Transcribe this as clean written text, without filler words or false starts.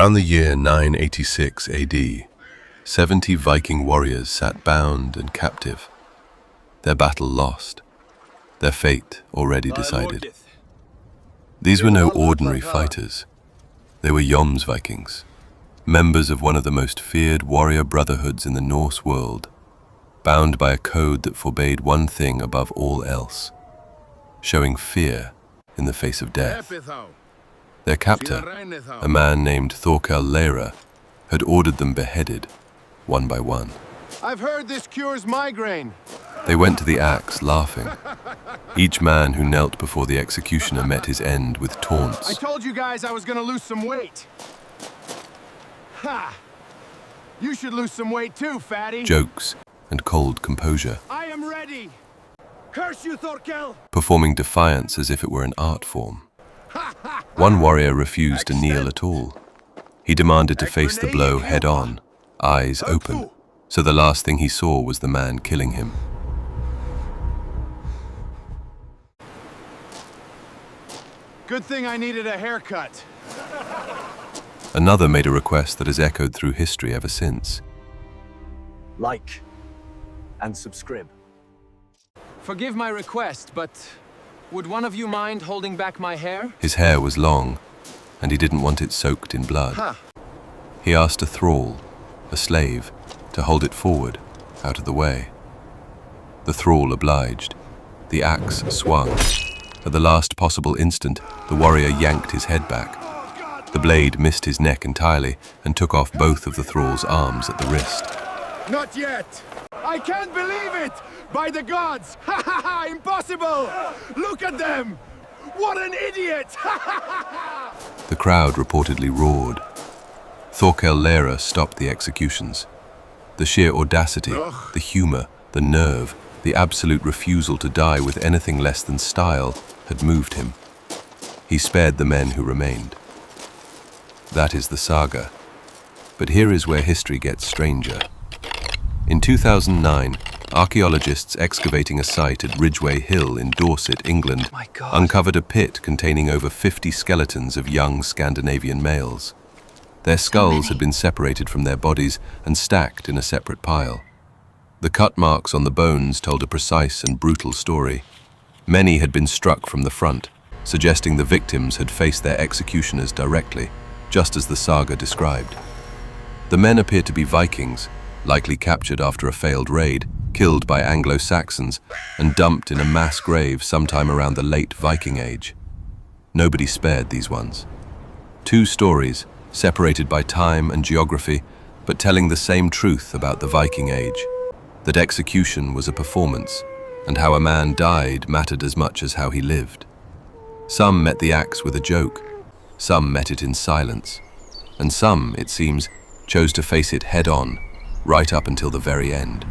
Around the year 986 AD, 70 Viking warriors sat bound and captive, their battle lost, their fate already decided. These were no ordinary fighters. They were Jomsvikings, members of one of the most feared warrior brotherhoods in the Norse world, bound by a code that forbade one thing above all else: showing fear in the face of death. Their captor, a man named Thorkel, had ordered them beheaded, one by one. I've heard this cures migraine. They went to the axe, laughing. Each man who knelt before the executioner met his end with taunts. I told you guys I was gonna lose some weight. Ha! You should lose some weight too, fatty. Jokes and cold composure. I am ready. Curse you, Thorkel! Performing defiance as if it were an art form. One warrior refused to kneel at all. He demanded to face the blow head-on, eyes open, so the last thing he saw was the man killing him. Good thing I needed a haircut. Another made a request that has echoed through history ever since. Like and subscribe. Forgive my request, but would one of you mind holding back my hair? His hair was long, and he didn't want it soaked in blood. Huh. He asked a thrall, a slave, to hold it forward, out of the way. The thrall obliged. The axe swung. At the last possible instant, the warrior yanked his head back. The blade missed his neck entirely and took off both of the thrall's arms at the wrist. Not yet! I can't believe it! By the gods! Ha ha ha! Impossible! Look at them! What an idiot! Ha ha ha! The crowd reportedly roared. Thorkel stopped the executions. The sheer audacity, the humor, the nerve, the absolute refusal to die with anything less than style had moved him. He spared the men who remained. That is the saga. But here is where history gets stranger. In 2009, archaeologists excavating a site at Ridgeway Hill in Dorset, England, uncovered a pit containing over 50 skeletons of young Scandinavian males. Their skulls had been separated from their bodies and stacked in a separate pile. The cut marks on the bones told a precise and brutal story. Many had been struck from the front, suggesting the victims had faced their executioners directly, just as the saga described. The men appear to be Vikings, likely captured after a failed raid, killed by Anglo-Saxons, and dumped in a mass grave sometime around the late Viking Age. Nobody spared these ones. Two stories, separated by time and geography, but telling the same truth about the Viking Age, that execution was a performance, and how a man died mattered as much as how he lived. Some met the axe with a joke, some met it in silence, and some, it seems, chose to face it head-on, right up until the very end.